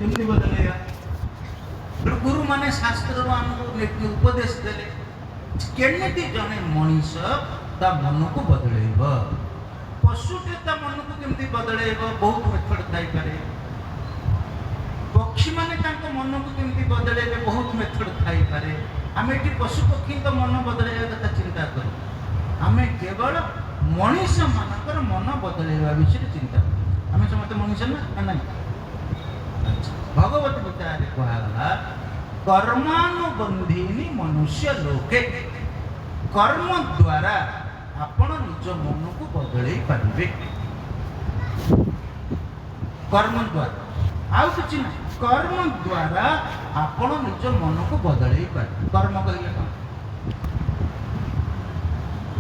केमती बदलेगा गुरु माने शास्त्र आमको उपदेश देले केमिति जने मनीष ता मन को बदलेब पशुटे ता मन को केमती बदलेब बहुत मेथड थाई पारे पक्षी माने तांको मन को केमती बदलेबे बहुत मेथड थाई पारे आमे एटी पशु पक्षी का मन बदलेबा कथा चिंता करू आमे केवल मनीष मानकर मन बदलेबा विषय चिंता करू आमे समस्त मनीष ना नहीं भगवत गीता रे कहला कर्मानुबंधिनी मनुष्य लोके कर्म द्वारा आपण निज मन को बदलई पारिबे कर्म द्वारा आउ किछि ना कर्म द्वारा आपण निज मन को बदलई पारिबे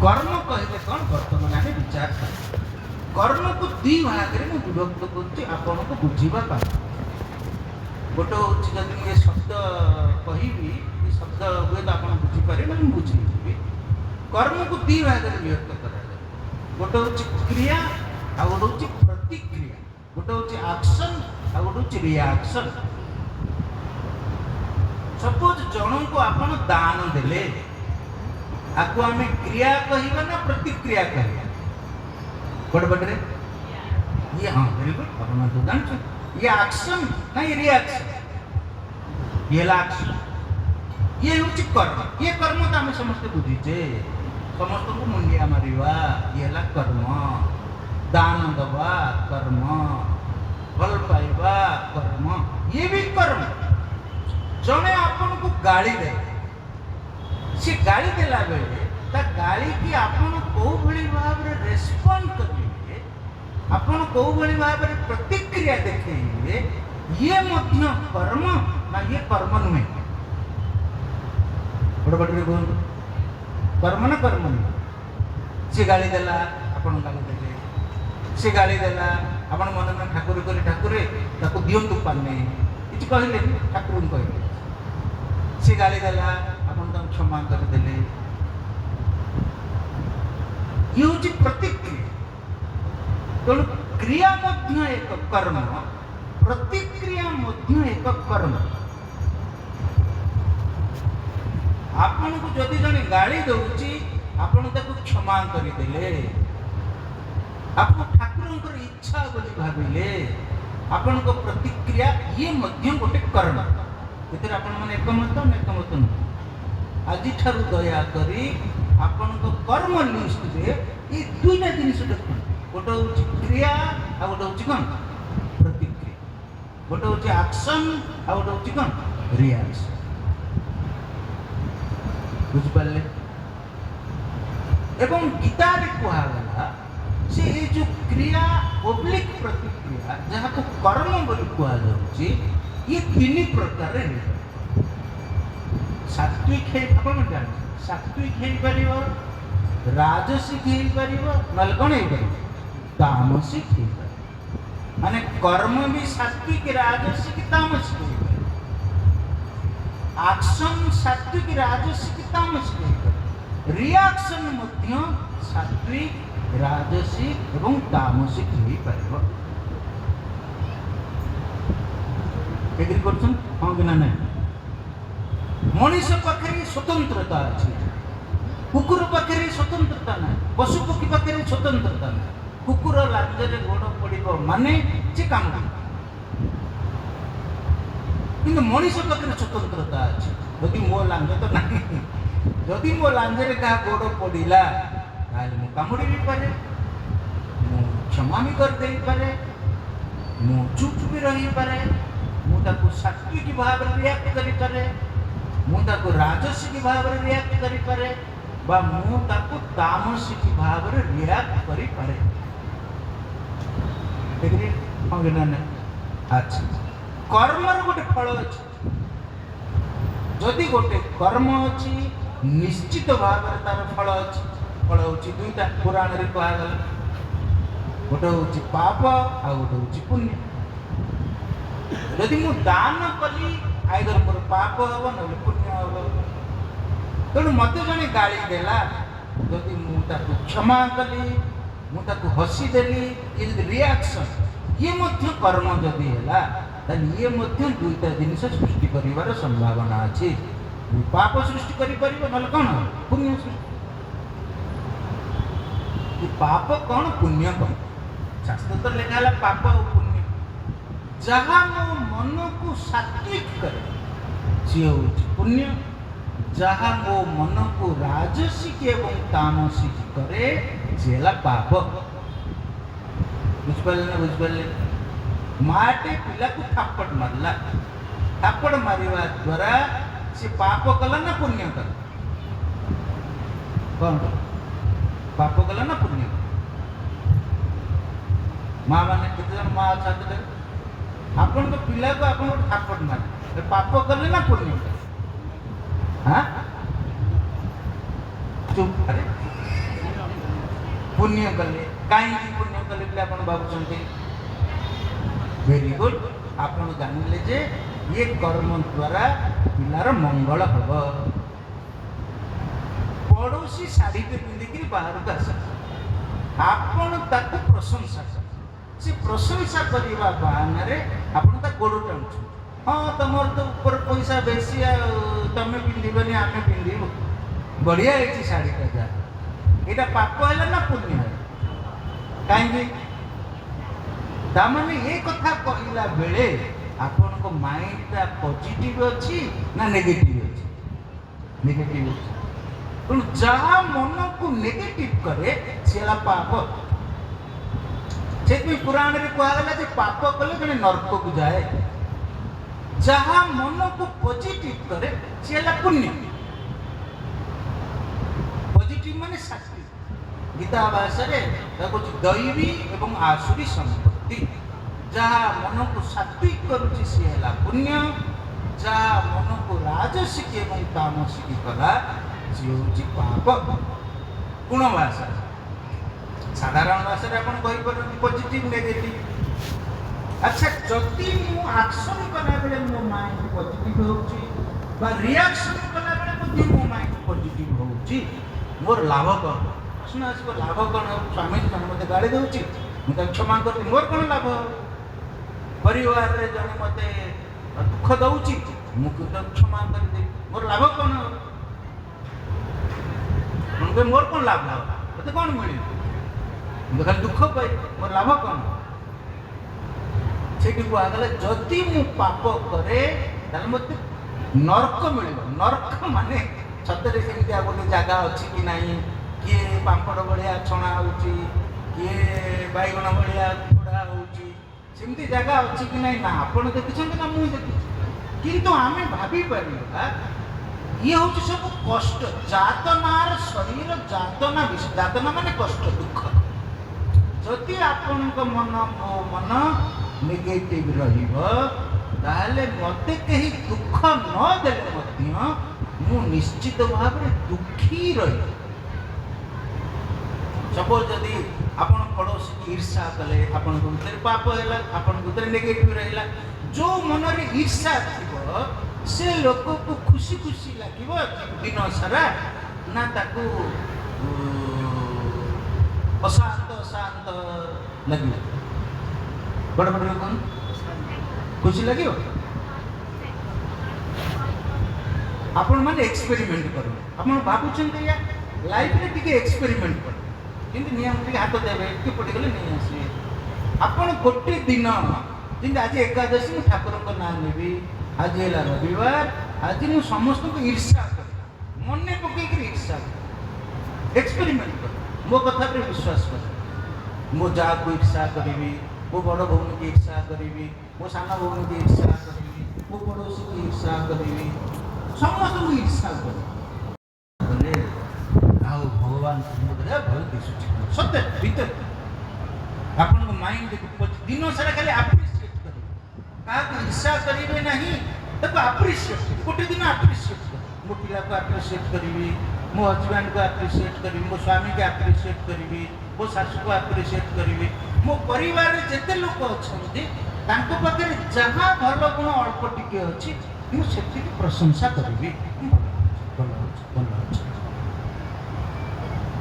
कर्म कहले कोन वर्तमान आमे विचार कर कर्म को दी भाग रे मु विभक्त करछि आपण को बुझिबा पा गोटे हूँ जब ये शब्द कहि ये शब्द हुए तो आप बुझीपारे ना बुझी कर्म को दी भाग में विभक्त करा गोटे हूँ क्रिया आ गोटे हूँ प्रतिक्रिया गोटे हूँ एक्शन आ गोटे हूँ रिएक्शन सपोज जन को आप दान देले आपको आम क्रिया कहवा ना प्रतिक्रिया कहवा बड़ बड़े ये हाँ वेरी गुड आप तो जानते ये एक्शन ना ये रिएक्शन ये एक्शन ये होची कर्म ये कर्म तो आमे समस्त बुझीचे समस्त को मुंडिया मारिवा ये ला कर्म दान दवा कर्म भल पाइबा कर्म ये भी कर्म जने आपन को गाली दे से गाली देला बेले ता गाली की आपन को भली भाव रे रेस्पोंड करिवे आपण को भली भाव रे प्रतिक्रिया देखिए ये मध्य कर्म ना ये कर्म नुहे बड़ बड़ बोल कर्म ना कर्म नुहे से गाली देला आपण गाली देले से गाली देला आपण मन में ठाकुर करे ठाकुरे ताको दियंतु पाने इति कहले ठाकुर कहले से गाली देला आपण त क्षमा कर देले ये होची प्रतिक्रिया तो क्रिया मध्य एक कर्म प्रतिक्रिया मध्य एक कर्म आपन को जदि जने गाली दउची आपन ताको क्षमा करि देले आपको ठाकुरंकर इच्छा बोली भाबिले आपन को प्रतिक्रिया ये मध्य गोटे कर्म एतिर आपन माने एकमत न आजि ठारु दया करी आपन को कर्म लिस्ट रे ये दुईटा जिनिस देखु गोटे हूँ क्रिया आ गोटे हूँ कौन प्रतिक्रिया गोटे हूँ एक्शन आ गोटे हूँ कौन रिएक्शन बुझिपारे एवं गीता रे कहला से ये जो क्रिया ओब्लिक प्रतिक्रिया जहाँ को कर्म बोली कहु ये तीन प्रकार सात्विक है अपन जान सात्विक है परिवा राजसिक है परिवा नल कौन है परिवा तामसिक है माने कर्म भी सात्विक राजसिक तामसिक है एक्शन सात्विक राजसिक तामसिक है रिएक्शन मध्य सात्विक राजसिक एवं तामसिक ही परिवा एग्री करछन हां कि ना नहीं मनीष पाखे स्वतंत्रता अछि कुकुर पाखे स्वतंत्रता ना पशु पक्षी पाखे स्वतंत्रता ना कुकुर लांजरे गोड़ पड़ो माने से काम कि मनीष पाखे स्वतंत्रता अच्छी जदि मो लांज तो ना जदि मो लांजरे क्या गोड़ पड़ा मु कामुड़ी भी पारे मु क्षमा भी कर दे पारे मु चुप भी रही पारे मुझे सात्विक भाव रिएक्ट करि पारे मुझे राजसिक भाव रिएक्ट करि पारे बा मुझे तामसिक भाव रिएक्ट करि पारे देखिए हाँ कि ना अच्छा कर्म गोटे फल अच्छी जदि गोटे कर्म अच्छी निश्चित भाव तार फल अच्छी फल हूँ दुईटा पुराण रे कहगला गोटे हूँ पाप आ गोटे हूँ पुण्य जदि मु दान कली आइदर मोर पाप हम ना पुण्य हम तेणु मत जड़े गाड़ी देला जदि मुझे क्षमा कली मुझे हसी देली ये रिएक्शन ये कर्म जदि है ताले ये मध्य दुईटा जिनिस सृष्टि करिवार संभावना अछि। पाप सृष्टि करि परिबो नल कोन पुण्य सृष्टि। ये पाप कोन पुण्य कोन शास्त्र तो लिखाला पाप और पुण्य जहाँ मो मन को सात्विक करे सी होछि पुण्य, जहाँ मो मन को राजसिक एवं तामसिक करे सेला पाप। बुझिपारे ना बुझिपारे माटे पिला को थापड़ मारला, थापड़ मारिवा द्वारा से पाप कला ना पुण्य कला कौन पाप कला ना पुण्य। माँ मैंने कितने माँ अच्छा थे आपन तो पिला को आपन थापड़ मारे पाप कले ना पुण्य हाँ चुप अरे पुण्य कले कहीं पुण्य कले पिला आपन बाबू चंदे वेरी गुड आपन जानिले जे ये कर्म द्वारा पिलार मंगल हम। पड़ोसी शाढ़ी पिंधिक बाहर को आस आपन ताको प्रशंसा से प्रशंसा करने बहाना आपन ता गोड़ टाणुछ हाँ तुम तो ऊपर पैसा बेसी तुम पिंधबनी आम पिंधु बढ़िया है शाढ़ी का जा यहाँ पाप है ना पुण्य है कहीं तामाने ये कथा कहला बेले आपन को माइंड पॉजिटिव अच्छी ना नेगेटिव अच्छी नेगेटिव अच्छी जहाँ मन को नेगेटिव करे सेला पाप। से पुराण में कहला जे पाप कले जने नरक को जाए, जहाँ मन को पॉजिटिव करे सेला पुण्य। पॉजिटिव माने सात्विक गीता भाषा रे दैवी एवं आसुरी संपत्ति जहाँ मन को सात्विक करुची सी है पुण्य, जहाँ मन को राजसिक एवं तामसिक कला सी हूँ पाप। गुण भाषा साधारण भाषा अपन कहीपर पॉजिटिव नेगेटिव। अच्छा जदि मु एक्शन कला बेले मो माइंड पॉजिटिव होउची बा रिएक्शन कला बेले मो माइंड पॉजिटिव होउची मोर लाभ कौन प्रश्न आसो लाभ कौन। स्वामी जन मत गाड़ी दउची मुझे क्षमा कर मोर कौन लाभ। परिवार रे जन मते दुख दउची मुझे क्षमा कर दे मोर लाभ कौन। उनके मोर कौन लाभ मत कौन मिले मुझे खाली दुख पाई मोर लाभ कौन। से कहला जदि मु पाप करे मत नरक मिल। नरक माने सतरे सेमती गोटे जगह अच्छी कि नहीं किए पापड़ भाया छणा होची किए बैगण भाया पोड़ा होची सेमती जगह अच्छी कि नहीं ना आपण देखिछन ना मुई देखि किंतु आमे भाबी परिबा ये हूँ सब कष्ट जातनार शरीर जातना विषय जातना माने कष्ट दुख। जदि आपण मन मो मन नेगेटिव रहिबो ताहले मते कहीं दुख न देले मध्य मु निश्चित भाव में दुखी रही। सपोज जदि आपण पड़ोसी की ईर्षा कले आपण भीतर पाप है आपण भीतर नेगेटिव रहिला जो मन रे ईर्षा थिबो से लोक को खुशी खुशी लागिबो दिन सारा ना ताकू अशांत अशांत लगे बड़ बड़ लोक खुशी लगे। आपण माने एक्सपेरिमेंट करो आपण भाबुछन या लाइफ रे टिके एक्सपेरिमेंट कर किंतु नियम टिके हाथ देबे कि पड़ी गले नहीं आसी। आपण गोटे दिन जिन आज एकादशी में ठाकुर को नाम नेबी आज है रविवार आज मु समस्त को ईर्षा कर मन पकई कर ईर्षा एक्सपेरिमेंट कर मो कथा पर विश्वास कर मो जा को ईर्षा करी मो बड़ भौन की ईर्षा करी मो साना भौन की ईर्षा करी मो पड़ोसी की ईर्षा करी समस्त को ईर्षा करे आओ भगवान तुमको भल दिसुची सत्य भीतर आपन को माइंड दिन सारा खाली अप्रिशिएट कर का ईर्षा करिवे नहीं तब अप्रिशिएट गोटे दिन अप्रिशिएट कर मो पिला को अप्रिशिएट करी मो हस्बैंड को अप्रिशिएट करी मो स्वामी को अप्रिशिएट करी मो सासू को अप्रिशिएट करी मो परिवार रे जते लोक अछंती तांको पाखे जहाँ भल गुण अल्प टिके अछि मु सेति प्रशंसा करी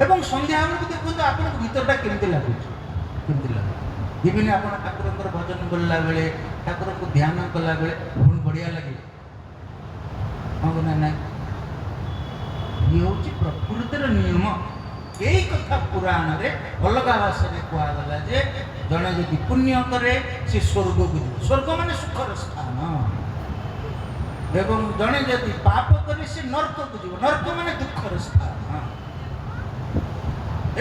एवं संध्या को देखो तो आपन भीतरटा केमते लागुछ केमते लागुछ इबिन आपन ठाकुरकर भजन बोलला बेले ठाकुर को ध्यान कला बेले पुणी बढ़िया लगे हाँ ना ना ये हूँ प्रकृतिर नियम यही कथा पुराण रे अलग भाषा कहगला जे जड़े जदि पुण्य करे से स्वर्ग को जीव स्वर्ग माने सुखर स्थान एवं जड़े जदि पाप करे से नर्क को जीव नर्क माने दुखर स्थान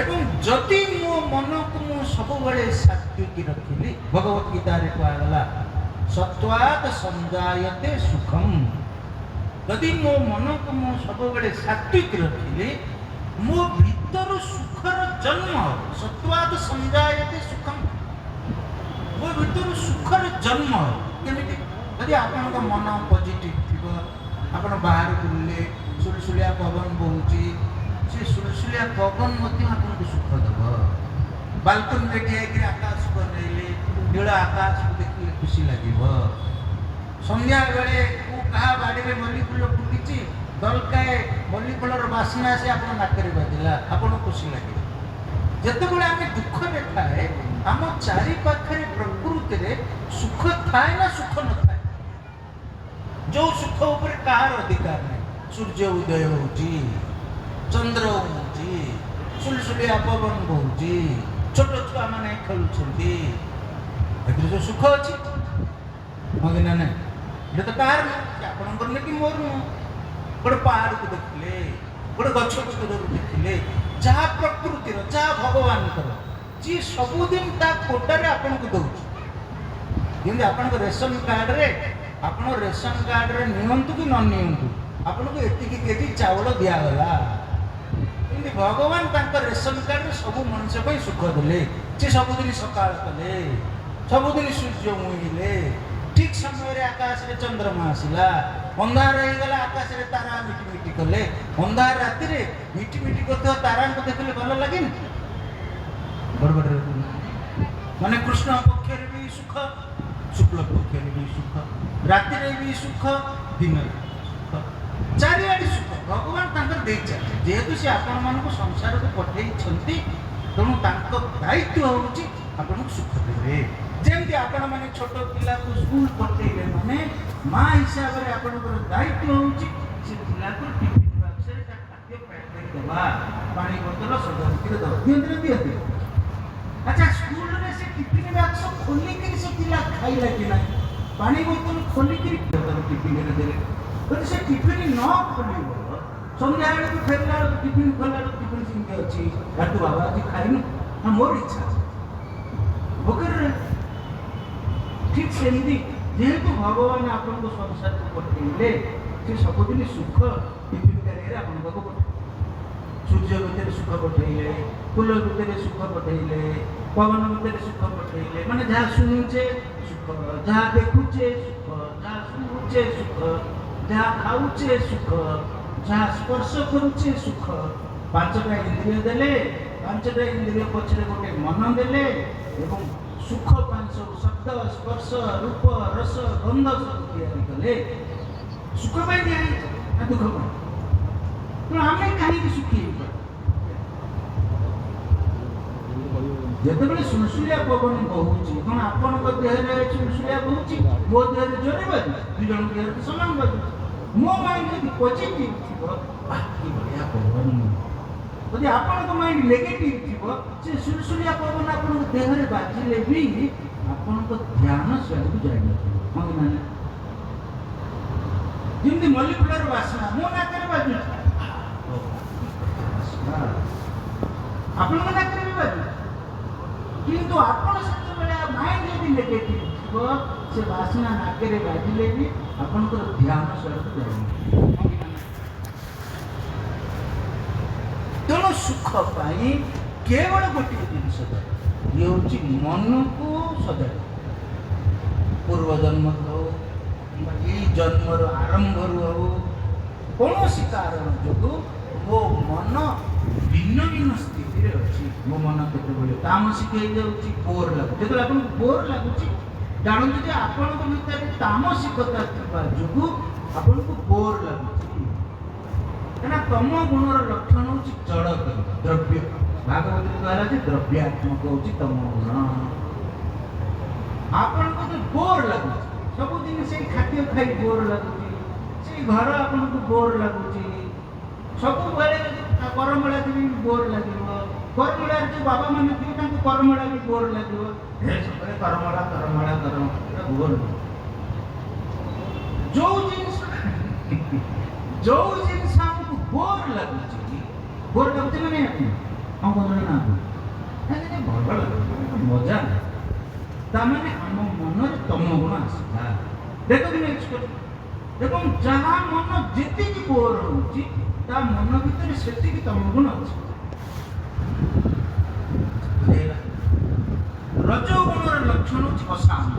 एवं जदि मो मन को मु सब बड़े सात्विक रखिली भगवत गीता रे कहगला सत्वात् संजायते सुखम यदि मो मन को मु सब बड़े सात्विक रखिली मो भीतर सुखर जन्म सत्वाद संजायते सुखम मो भीतर सुखर जन्म केमिति यदि आपन का मन पॉजिटिव थिबो आपन बाहर बुलले सुलसुलिया पवन बोहुची से सुलसुलिया पवन मते आपन को सुख दबो बालकनी रे ठिया कि आकाश को नेले नीला आकाश को देखिले खुशी लागिबो संध्या बेले को कहा बाड़ी में मल्ली फूल फुटिची दलकाए मल्ली फूलर बासना से आपन नाकरे बाजिला आपन खुशी लागे जेतेबेले आमे दुख रे थाए आम चारि पाखरे प्रकृति रे सुख थाए ना सुख न थाए जो सुख ऊपर कहार अधिकार नहीं सूर्य उदय होची चंद्र होची सुलसुलिया पवन बोहुची छोट छुआ माने खेलुछंती एतिर जो सुख अछि मगे ना ये तो कहार नहीं आपन करले कि मोर गोटे पहाड़ को देखिले गोटे गछ को देखिले जहाँ प्रकृति जहाँ भगवान जी सबुदिन ता कोटारे आपन को दउछ जेमि आपन को रेशन कार्ड रे आपन रेशन कार्ड रे नियंतु कि न नियंतु आपन को एतिकी केजी चावल दिया गला जेमि भगवान तांकर रेशन कार्ड रे सब मनुष्य पई सुख देले जे सबुदिन सकाळ कले सबुदिन सूर्य मुइले ठीक समय रे आकाश रे चंद्रमा आसिला अंधार रही गला आकाश रे तारा मिटी मिटी कले अंधार राति रे मिटी मिटी करते तारा को देखले भल लागे बड़ माने कृष्ण पक्ष रे भी सुख शुक्ल पक्ष रे भी सुख राति रे भी सुख दिन रे सुख चारिआडी सुख भगवान तांकर देई चाहे जेहेतु से आपण मान को संसार को पठेई छंती तणु तांको दायित्व होउची आपण को सुख देबे जेमती आपण माने छोट पिला को स्कूल पठेइले माने मां हिसाब रे आपण को दायित्व होउची से पिला को टिफिन बॉक्स रे ता खाद्य पैक कर देबा पानी बोतल सजावटी रे दो दियते अच्छा स्कूल रे से टिफिन बॉक्स खोली के से पिला खाइला कि नहीं पानी बोतल खोली के टिफिन रे देले तो से टिफिन न खोलिबो संध्या रे तो फेरला टिफिन खोला टिफिन सिंगे अछि आटू बाबा जी खाइनु हम मोर इच्छा भोकर ठीक सेमती जेहेतु भगवान आपन को संसार को पठेइले से सबुदिन सुख टिफिन करे आपन को सूर्य भीतर सुख पठेइले फूल भीतर सुख पठेइले पवन भीतर सुख पठेइले माने जहाँ सुनुचे सुख जहाँ देखुचे सुख जहाँ सुनुचे सुख जहाँ खाउचे सुख जहाँ स्पर्श करुचे सुख पांचटा इंद्रिय देले पांचटा इंद्रिय पछरे गोटे मन देले एवं सुख पांच शब्द स्पर्श रूप रस गंध सब तैयारी कले सुख पाई दिया ना दुख पाई तो हमें कहीं सुखी जेतेबेले सुलसुलिया पवन बहुची कोन आपन को देह रे सुलसुलिया बहुची मो देह रे जोरे बाजू दु जन देह रे समान बाजू मो माइंड यदि पॉजिटिव थिबो बाकी बढ़िया पवन यदि आपन को माइंड नेगेटिव थिबो से सुलसुलिया पवन आपन को देह रे बाजिले भी आपन को ध्यान स्वयं जाइए हां कि ना जिंदे मॉलिक्यूलर वासना मो ना करे बाजू आपन को ना करे बाजू किंतु आपन से बेले माइंड यदि नेगेटिव थिबो से वासना ना करे बाजिले भी आपन को ध्यान स्वयं जाइए तेणु सुख पाई केवल गोटे जिनस ये हूँ मन को सजा पूर्व जन्म हो जन्मर आरंभ हो कौन कारण जो मो मन भिन्न भिन्न स्थिति रे अच्छी मो मन केतबेले तामसिक हो जाउची बोर लागु जेतले आपन बोर लागुची जानते जे आपन को भीतर तामसिकता थिबा जुगु आपन को बोर लागुची एना तम गुणर लक्षण होची जड़ द्रव्य भागवत द्वारा जे द्रव्यात्मक होची तम गुण ଆପଣଙ୍କୁ ତ ବୋର୍ ଲାଗୁଛି, ସବୁଦିନ ସେଇ ଖାଦ୍ୟ ଖାଇ ବୋର୍ ଲାଗୁଛି, ସେଇ ଘର ଆପଣଙ୍କୁ ବୋର୍ ଲାଗୁଛି, ସବୁବେଳେ ଯଦି କରମଳା ଥିବେ ବୋର୍ ଲାଗିବ, କରମଳାରେ ଯେଉଁ ବାବା ମାନେ ଥିବେ ତାଙ୍କୁ କରମଳା ବି ବୋର୍ ଲାଗିବ, ସବୁବେଳେ କରମଳା କରମଳା କରମଳା ବୋର୍। ଯେଉଁ ଜିନିଷ ଆମକୁ ବୋର୍ ଲାଗୁଛି ମାନେ ଆପଣ କ'ଣ କହୁଛନ୍ତି ନା ଭଲ ଲାଗୁଛି, ମଜା ତାମାନେ ଆମ ମନରେ ତମ ଗୁଣ ଆସିଲା। ରେକଗ୍ନାଇଜ୍ କର ଏବଂ ଯାହା ମନ ଯେତିକି ବୋର୍ ହଉଛି ତା ମନ ଭିତରେ ସେତିକି ତମ ଗୁଣ ଅଛି। ରଜଗୁଣର ଲକ୍ଷଣ ହେଉଛି ଅଶାନ୍ତ,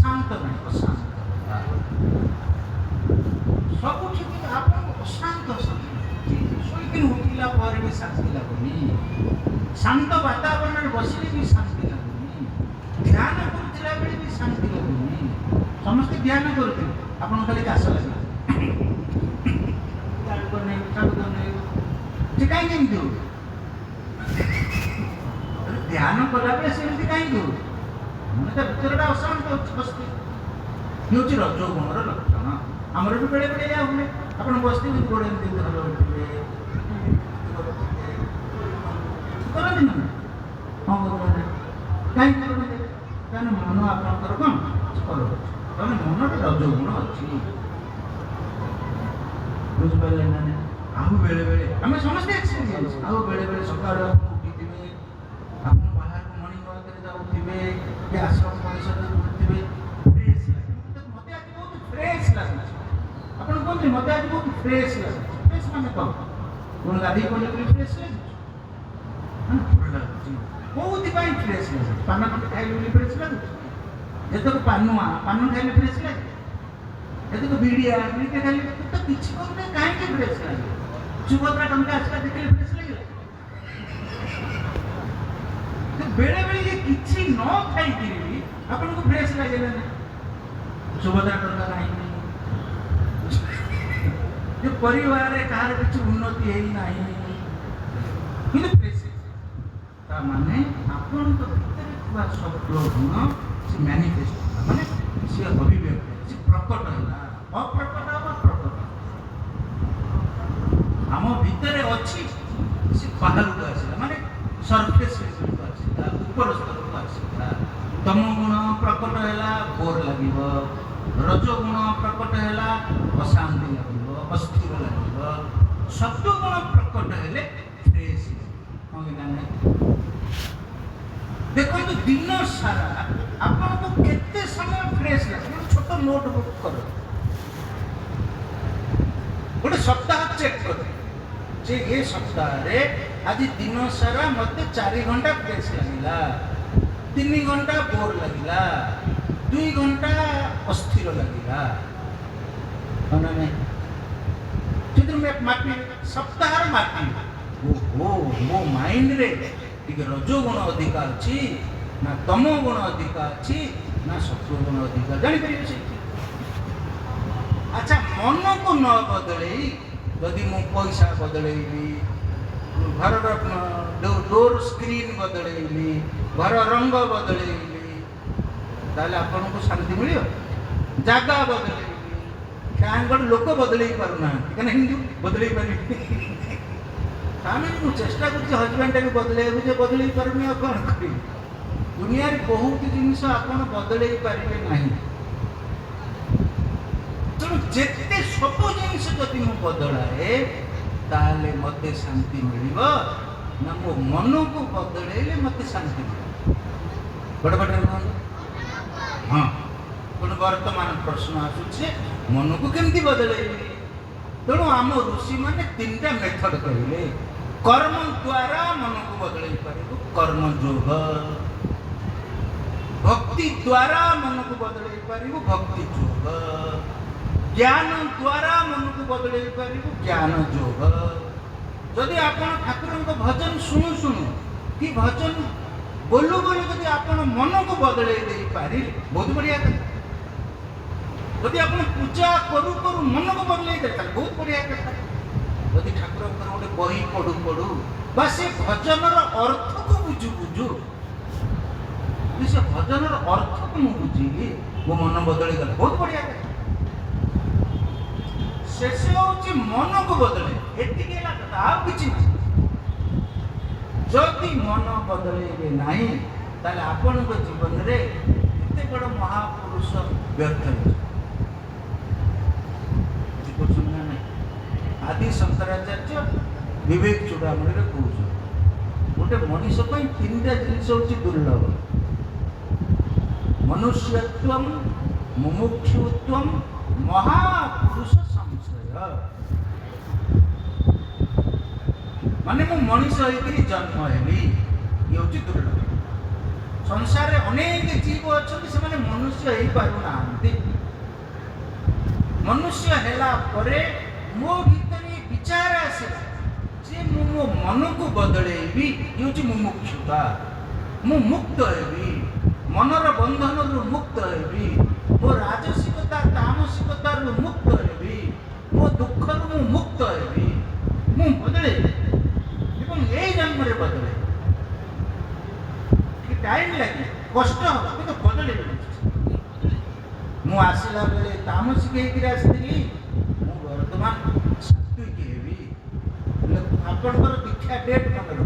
ଶାନ୍ତ ନାହିଁ, ଅଶାନ୍ତ। ସବୁଠି ଆପଣଙ୍କୁ ଅଶାନ୍ତ ଶୋଇକି ଉଠିଲା ପରେ ବି ଶାନ୍ତି ଲାଗୁନି, ଶାନ୍ତ ବାତାବରଣରେ ବସିଲେ ବି ଶାନ୍ତି ଲାଗୁନି, ଧ୍ୟାନ କରୁଥିଲା ବେଳେ ବି ଶାନ୍ତି ଲାଗୁନି। ସମସ୍ତେ ଧ୍ୟାନ କରୁଥିଲେ, ଆପଣ ଖାଲି କାଶ ଲାଗିଲା ସେ କାହିଁକି ଏମିତି ହଉଛି? ଧ୍ୟାନ କଲାବେଳେ ସେମିତି କାହିଁକି ହଉଛି? ମାନେ ତା ଭିତରଟା ଅଶାନ୍ତ ଅଛି। ହେଉଛି ରଜଗୁଣର ଲକ୍ଷଣ। ଆମର ବି ବେଳେ ବେଳେ ଏହା ହୁଏ, ଆପଣ ବସିଥିବେ ଗୋଡ଼ ଏମିତି ଧର ଉଠିବେ କରନ୍ତି ନା? ହଁ କରୁଛନ୍ତି। କାହିଁକି କରନ୍ତି? କାରଣ ମନ ଆପଣଙ୍କର କ'ଣ କରୁଛି, କାରଣ ମନରେ ରଜଗୁଣ ଅଛି। ବୁଝିପାରିଲେ ନା? ଆଉ ବେଳେବେଳେ ଆମେ ସମସ୍ତେ ଏକ୍ସପିରିଏନ୍ସ, ଆଉ ବେଳେବେଳେ ସକାଳୁ ଆପଣ ଉଠିଥିବେ, ଆପଣ ବାହାରକୁ ମର୍ଣ୍ଣିଂ ୱାକ୍ରେ ଯାଉଥିବେ କି ଆଶ୍ରମ ପରିସରରେ ବୁଲୁଥିବେ, ଫ୍ରେଶ୍ ଲାଗେ। ମୋତେ ଆଜି ବହୁତ ଫ୍ରେଶ୍ ଲାଗୁଛି। ଆପଣ କୁହନ୍ତି ମୋତେ ଆଜି ବହୁତ ଫ୍ରେଶ୍ ଲାଗୁଛି। ଫ୍ରେଶ୍ ମାନେ କ'ଣ? କ'ଣ ଗାଧୋଇ ପଡ଼ିଲେ ବୋଲି ଫ୍ରେଶ୍ ଲାଗୁଛି? ଭଲ ଲାଗୁଛି। କୋଉଥିପାଇଁ ଫ୍ରେଶ୍ ଲାଗୁଛି? ପାନ ଖଣ୍ଡେ ଖାଇଲେ ବୋଲି ଫ୍ରେଶ୍ ଲାଗୁଛି? ଯେତେକ ପାନ ଖାଇଲେ ଫ୍ରେଶ୍ ଲାଗେ, ଯେତେକ ବିଡ଼ିଆ ଖାଇଲେ ତ କିଛି କରୁନି, କାହିଁକି ଫ୍ରେଶ୍ ଲାଗେ? ସୁଭଦ୍ରା ଟଙ୍କା ଆସିଲା ଦେଖିଲେ ଫ୍ରେଶ୍ ଲାଗିଲା? ବେଳେବେଳେ ଯେ କିଛି ନ ଖାଇକିରି ବି ଆପଣଙ୍କୁ ଫ୍ରେଶ୍ ଲାଗିଲା ନା? ସୁଭଦ୍ରା ଟଙ୍କା କାହିଁକି? ଯେ ପରିବାରରେ କାହାର କିଛି ଉନ୍ନତି ହେଇନାହିଁ କିନ୍ତୁ ଫ୍ରେଶ୍, ତା ମାନେ ଆପଣଙ୍କ ଭିତରେ ଥିବା ସବୁ ଗୁଣ ସେ ମ୍ୟାନିଫେଷ୍ଟ ହେଲା, ମାନେ ସେ ଅଭିବ୍ୟକ୍ତି, ସେ ପ୍ରକଟ ହେଲା। ଅପ୍ରକଟ ବା ପ୍ରକଟ ଆମ ଭିତରେ ଅଛି, ସେ ବାହାରକୁ ଆସିଲା, ମାନେ ସରଫେସ୍ ଲେଭେଲକୁ ଆସିଲା, ଉପର ସ୍ତରକୁ ଆସିଲା। ତମ ଗୁଣ ପ୍ରକଟ ହେଲା, ବୋର୍ ଲାଗିବ। ରଜଗୁଣ ପ୍ରକଟ ହେଲା, ଅଶାନ୍ତି ଲାଗିବ, ଅସ୍ଥିର ଲାଗିବ। ସତ୍ୱଗୁଣ ପ୍ରକଟ ହେଲେ ଫ୍ରେଶ୍। ହଁ କି ନାହିଁ? ଦେଖନ୍ତୁ ଦିନ ସାରା ଆପଣଙ୍କୁ କେତେ ସମୟ ଫ୍ରେଶ୍ ଲାଗେ? ଗୋଟେ ଛୋଟ ନୋଟବୁକ୍ କର, ଗୋଟେ ସପ୍ତାହ ଚେକ୍ କର ଯେ ଏ ସପ୍ତାହରେ ଆଜି ଦିନ ସାରା ମୋତେ 4 ଘଣ୍ଟା ଫ୍ରେଶ୍ ଲାଗିଲା, 3 ଘଣ୍ଟା ବୋର୍ ଲାଗିଲା, 2 ଘଣ୍ଟା ଅସ୍ଥିର ଲାଗିଲା। ହଁ ନା ନାହିଁ? ସେଥିରୁ ମାପିବେ, ସପ୍ତାହରେ ମାପିବେ। ଓହୋ, ମୋ ମାଇଣ୍ଡରେ ଟିକେ ରଜଗୁଣ ଅଧିକା ଅଛି ନା ତମ ଗୁଣ ଅଧିକା ଅଛି ନା ସତ୍ୱଗୁଣ ଅଧିକା, ଜାଣିପାରିବେ ସେଇଠି। ଆଚ୍ଛା, ମନକୁ ନ ବଦଳେଇ ଯଦି ମୁଁ ପଇସା ବଦଳେଇଲି, ଘରର ଡୋର ସ୍କ୍ରିନ୍ ବଦଳେଇଲି, ଘର ରଙ୍ଗ ବଦଳେଇଲି, ତାହେଲେ ଆପଣଙ୍କୁ ଶାନ୍ତି ମିଳିବ? ଜାଗା ବଦଳେଇଲି, ଫ୍ୟାନ୍ ଗୋଟେ ଲୋକ ବଦଳେଇ ପାରୁନାହାନ୍ତି, କାରଣ ହିନ୍ଦୁ ବଦଳେଇ ପାରିବି। ତାମାନେ ମୁଁ ଚେଷ୍ଟା କରୁଛି ହଜବେଣ୍ଡଟାକୁ ବଦଳେଇବାକୁ, ଯେ ବଦଳେଇ ପାରୁନି, ଆଉ କ'ଣ କରିବି? ଦୁନିଆରେ ବହୁତ ଜିନିଷ ଆପଣ ବଦଳେଇ ପାରିବେ ନାହିଁ। ତେଣୁ ଯେତେ ସବୁ ଜିନିଷ ଯଦି ମୁଁ ବଦଳାଏ ତାହେଲେ ମୋତେ ଶାନ୍ତି ମିଳିବ ନା ମୋ ମନକୁ ବଦଳେଇଲେ ମୋତେ ଶାନ୍ତି ମିଳିବ? ବଡ଼ ପାଟିରେ କୁହନ୍ତୁ। ହଁ, ତେଣୁ ବର୍ତ୍ତମାନ ପ୍ରଶ୍ନ ଆସୁଛି ମନକୁ କେମିତି ବଦଳେଇବି? ତେଣୁ ଆମ ଋଷିମାନେ 3ଟା ମେଥଡ଼ କହିଲେ। କର୍ମ ଦ୍ୱାରା ମନକୁ ବଦଳେଇ ପାରିବୁ, କର୍ମ ଯୋଗ। ଭକ୍ତି ଦ୍ୱାରା ମନକୁ ବଦଳେଇ ପାରିବୁ, ଭକ୍ତି ଯୋଗ। ଜ୍ଞାନ ଦ୍ୱାରା ମନକୁ ବଦଳେଇ ପାରିବୁ, ଜ୍ଞାନ ଯୋଗ। ଯଦି ଆପଣ ଠାକୁରଙ୍କ ଭଜନ ଶୁଣୁ ଶୁଣୁ କି ଭଜନ ବୋଲୁ ବୋଲୁ ଯଦି ଆପଣ ମନକୁ ବଦଳେଇ ଦେଇପାରିଲେ, ବହୁତ ବଢ଼ିଆ କଥା। ଯଦି ଆପଣ ପୂଜା କରୁ କରୁ ମନକୁ ବଦଳେଇ ଦେଲେ, ତାହେଲେ ବହୁତ ବଢ଼ିଆ କଥା। ଯଦି ଠାକୁରଙ୍କର ଗୋଟେ ବହି ପଢ଼ୁ ପଢ଼ୁ ବା ସେ ଭଜନର ଅର୍ଥକୁ ବୁଝୁ ବୁଝୁ से भजन अर्थ को मुझे बुझी मो मन बदली गला बहुत बढ़िया शेष हूँ मन को बदले एतिक कथा आ कि जदि मन बदले ना ताले आपण जीवन में एत बड़ महापुरुष व्यर्थ आदि शंकराचार्य विवेक चूड़ामणि कहते गोटे मनीष तीन टा जिनिस हूँ दुर्लभ मनुष्यत्व मुमुक्षुत्व महापुरुष संशय माने मु मनीष होकर जन्म हेली ये हूँ दुर्लभ संसार अनेक जीव अच्छा से मनुष्य हो पार ना मनुष्य है मो भीतर विचार आसला जे मो मन को बदलेबी ये मुमुक्षुता मु मुक्त हेबी मनर बंधन रु मुक्त हेबी मो राजसिकता तामसिकता रु मुक्त हेबी मो दुख रु मुक्त हेबी मु बदले एवं ए जन्म रे बदले कि टाइम लगे कष्ट हो तो बदले मु आसला बेले तामसिक हेकि आसली मु वर्तमान आपणकर दीक्षा डेट मन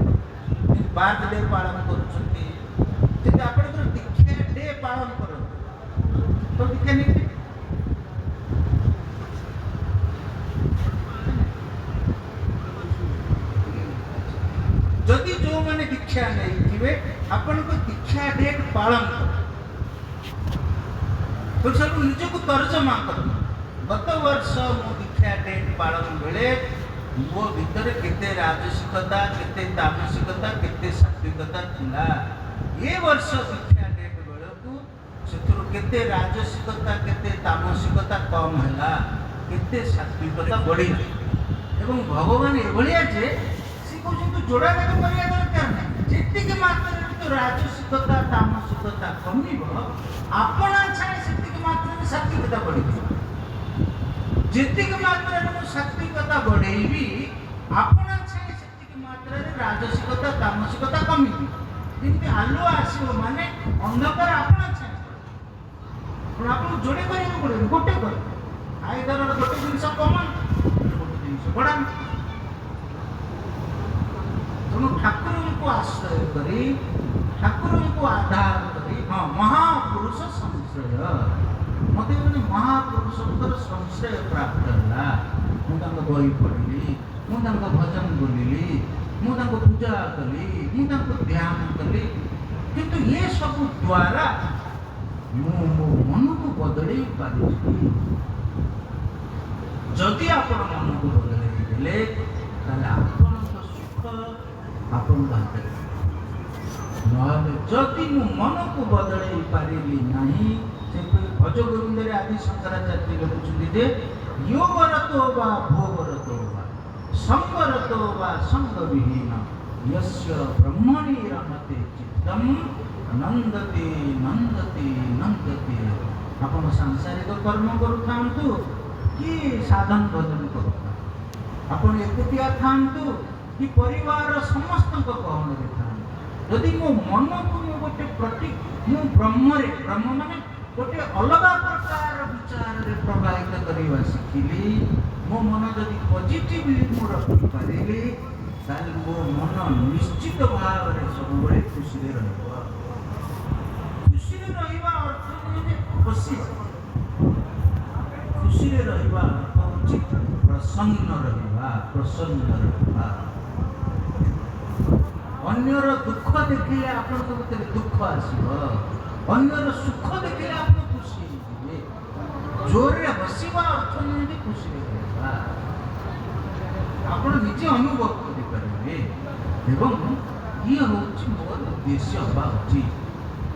बर्थडे पालन कर आपणकर दीक्षा डे पालन कर तो दीक्षा नहीं जदि जो मैंने दीक्षा नहीं थे आपण को दीक्षा डेट पालन कर तो सब निज को तर्जमा कर गत वर्ष मो दीक्षा डेट पालन बेले मो भीतर केते राजसिकता केते तामसिकता केते सात्विकता थिला ये वर्ष दीक्षा डेट बेलू से केते राजसिकता केते तामसिकता कम हैला केते सात्विकता बढ़ी एवं भगवान एभलिया जे से कहउछ जोड़ा जाक करिया दरकार नै जेतिक मात्रा तो राजसिकता तामसिकता कमिबो आपणा छाए सेतिक मात्रा सात्विकता बढ़ी जेतिक मात्रा में सात्विकता बढ़ेबी आपणा छाए सेतिक मात्रा रे राजसिकता तामसिकता कमिबी जेमति आलो आसीबो माने अंधकार आपणा छाए पण आपन जोड़े करिया पड़े गोटे कर आइदर गोटे जिंस कमन गोटे जिंस बड़ा तुम ठाकुर को आश्रय करी ठाकुर को आधार करी हां महापुरुष संश्रय मत महापुरुषर संश्रय प्राप्त है मुझे बही पढ़ी मुझे भजन बोलिली मुझे पूजा कली मुझे ध्यान कली किंतु ये सब द्वारा मो मन को बदल पारि जदि आप मन को बदल सुख आपण जदि मो मन को बदल पारि नहीं भज गोविंद आदि शंकराचार्य लिखुଛନ୍ତି जे योगरतो वा भोगरतो वा संगरतो वा संग विहीन यस्य ब्रह्मणि रमते चित्तम नंदते नंदते नंदते आपण सांसारिक कर्म करूथांतु कि साधन भजन करूथा आपण एकुटिया थांतु कि परिवार समस्त को कहन रे थांतु यदि मो मन को गोटे प्रति मु ब्रह्म माने गोटे अलग प्रकार विचार रे प्रभावित करवा शिखिली मो मन जदि पॉजिटिवली मु रखि पारिली ताल मो मन निश्चित भाव रे सब बळे खुशी रे रहबो खुशी रे रहबा अर्थ जे खुशी रे रहबा उचित प्रसन्न रहबा अन्यर दुख देखिले आपन को भीतर दुख आसीबो अन्यर सुख देखिले आप खुशी हे जोरे हसीबा अर्थ नहीं खुशी रहबा आपण निजे अनुभव करि परबे एवं ये होछि मोर उद्देश्य हबा उचित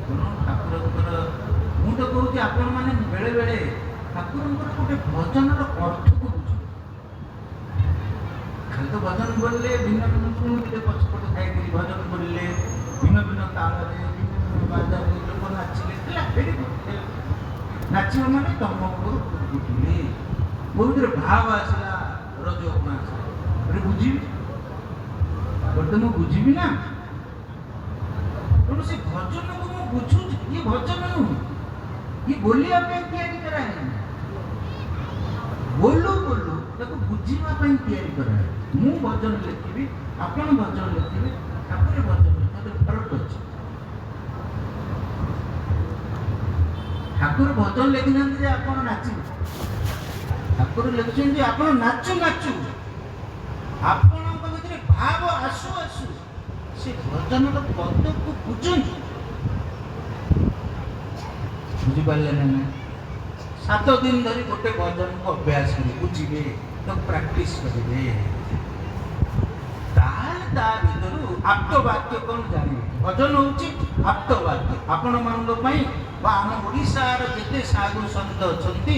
कोनो ठाकुरकर मु तो कहूँ आपण माने बेले बेले ठाकुरकर गोटे भजनर अर्थ को बुझ खाली तो भजन बोलले भिन्न भिन्न पछपट खाई भजन बोलले भिन्न भिन्न ताल भिन्न बाजार लोक नाचिले नाच माने तम गुटुले बहुत भाव आसला रजोगुण आसला बुझी बट मु बुझी ना तेणु से भजन को बुझु ये भजन नुह ये बोलिया तैयारी कराए बोलू बोलू ताको बुझीवा तैयारी कराए मु भजन लिखिबी आपण भजन लिखिबे ठाकुर भजन लिखिबे फरक अछि ठाकुर भजन लिखिना जे आपण नाचि ठाकुर लिखिन जे आपण नाचु नाचु आपणक भितर भाव आसु आसु से भजन पद को बुझुन बुझी पाले ना 7 दिन धरी गोटे भजन को अभ्यास करी बुझिबे तो प्रैक्टिस करिबे ता भितर आप्त वाक्य कौन जानिबे भजन होउची आप्त वाक्य आपण मानक पई बा हम ओडिसार जेते साधु संत अछंती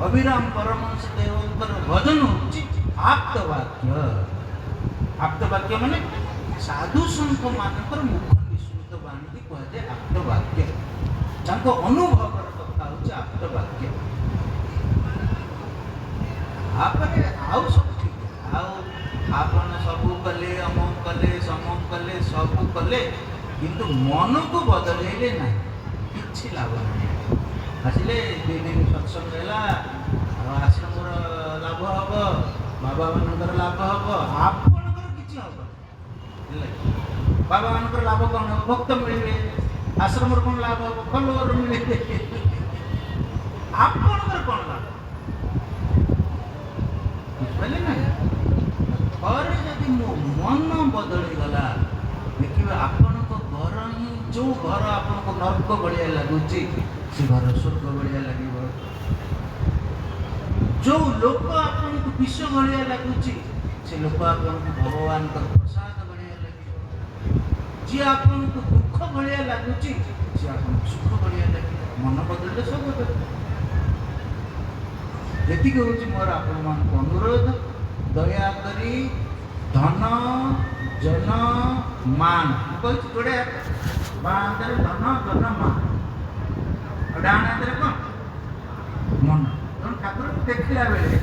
अभिराम परमहंस देवंकर भजन होउची आप्त वाक्य माने साधु संत मानकर मुख निश्चित बाणी की कह जाए आप्त वाक्य तांको अनुभव कथा होउची आप्त वाक्य आपरे आउ सब ठीक आउ आपण सबू कले अमक कले समक कले सबू कले किंतु मन को बदलेले नहीं किछि लाभ नहीं आसिले 2 दिन सत्संग हैला आश्रम लाभ हबो बाबा मानकर लाभ हबो आपनकर किछि हबो बाबा मानकर लाभ कोन भक्त मिलिबे आश्रम कोन लाभ हबो फलोर मिलिबे आपनकर कोन लाभ बुझले ना और यदि मन बदली गला देखिए आपण को घर ही जो घर आपण को नर्क बढ़िया लगुची से घर स्वर्ग बढ़िया लगे जो लोक आपण को विश्व बढ़िया लगुची से लोक आपण को भगवान का प्रसाद बढ़िया लगे जी आपण को दुख बढ़िया लगुची से आपण सुख बढ़िया लगे मन बदलले सब बदल जेति के होची मोर आपण मान को अनुरोध दया करी धन जन मान कोई जोड़े बांदर धन जन मान डाण आदर कोन मन तन ठाकुर देखिला बेले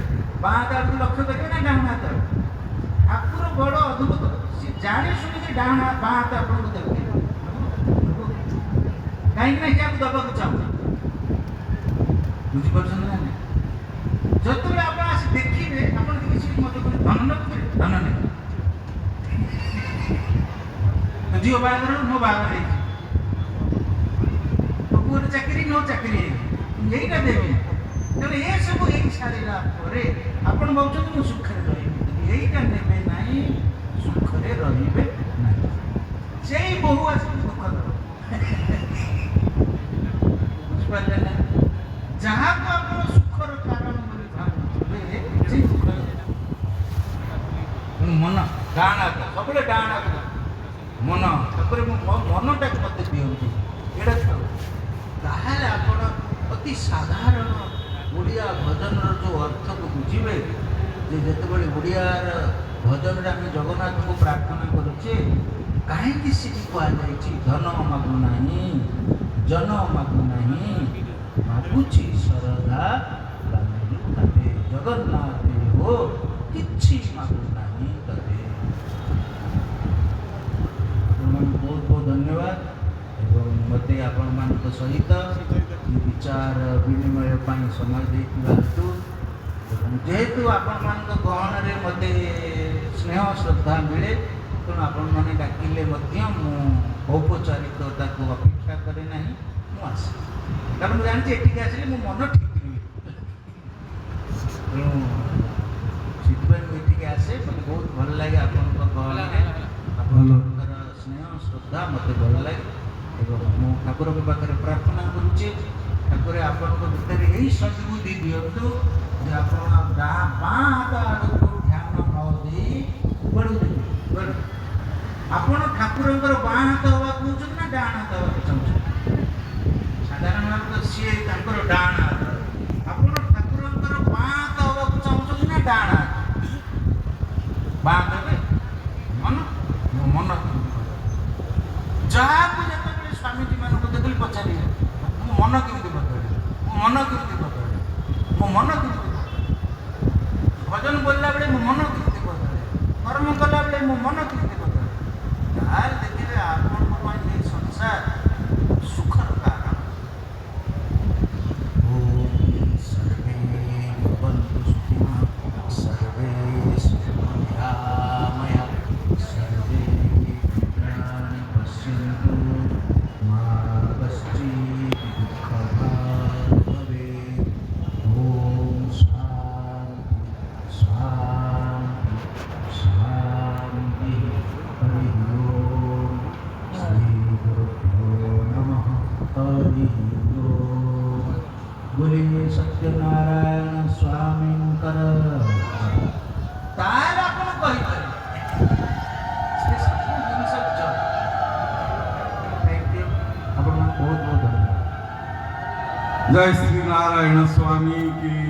बांदर को लक्ष्य देखे ना डाण आदर ठाकुर बड़ अद्भुत से जाने सुनि जे डाण बांदर आपन को देखे काई ना क्या दबा को चाहू बुझी परछन ना जतले आपण आसी देखिबे आपण किछि मत धन न धन नहीं तो जियो बागर नो बागर है तो पूरे चाकरी नो चाकरी यही का देबे तले ये सब एक सारीला परे आपण बहुचन मु सुख रे रही यही का नेबे नाही सुख रे रहिबे नाही सेई बहु आसी दुख करो बुझ पाले ना जहां को आपण सुखर कारण बोली भाबे से दुख मन डाणा सबले डाणा मन ठाकुर मनटा मत दियंतु एटा ताहले आपण अति साधारण ओडिया भजन जो अर्थ को बुझिबे जे जतबेले ओडियार भजन रे हम जगन्नाथ को प्रार्थना करूचे काहे कि सिटी को आ जाईची धन मागु नाही जन मागु नाही मागुची सरदा लागे तते जगन्नाथ हो किछि मागु नाही तते बहुत बहुत धन्यवाद एवं मते आपण मान सहित विचार विनिमय पाई समय देतु जेहेतु आपण मान गहन रे मते स्नेह श्रद्धा मिले तो आपण माने डाकिले मध्य मु औपचारिकता को अपेक्षा करे नहीं मु आसे कारण मु जानछि एठी के आसिले मु मन ठीक नहीं सिद्धन एठी के आसे मते बहुत भल लागे आपण को गहन रे आपण स्नेह श्रद्धा मत भल लगे एवं मु ठाकुर के पाखे प्रार्थना करुचे ठाकुर आपण भितर यही सद्बुद्धि दियंतु जे आपण बाँ हाथ आड़क ध्यान न दे बढ़ू बढ़ू आपण ठाकुर बाँ हाथ हवा कहते ना डाण हाथ हवा चाहते साधारण भाव तो सी डाण हाथ आपण ठाकुर बाँ हाथ हवा चाहते ना डाण हाथ बाँ देवे मन मन जहाँ को जो स्वामी जी मान देखिए पचारे मो मन केमी बदले मो मन केमी बदले मो मन केमी भजन बोलला बेले मो मन केमी बदले कर्म कला बेले मो मन केमी बदले तार देखिए आपण संसार सुख सत्यनारायण स्वामींकर तार आपण कहिपारे से सब जिनिस जय थैंक यू आपण बहुत बहुत धन्यवाद। जय श्री नारायण स्वामी की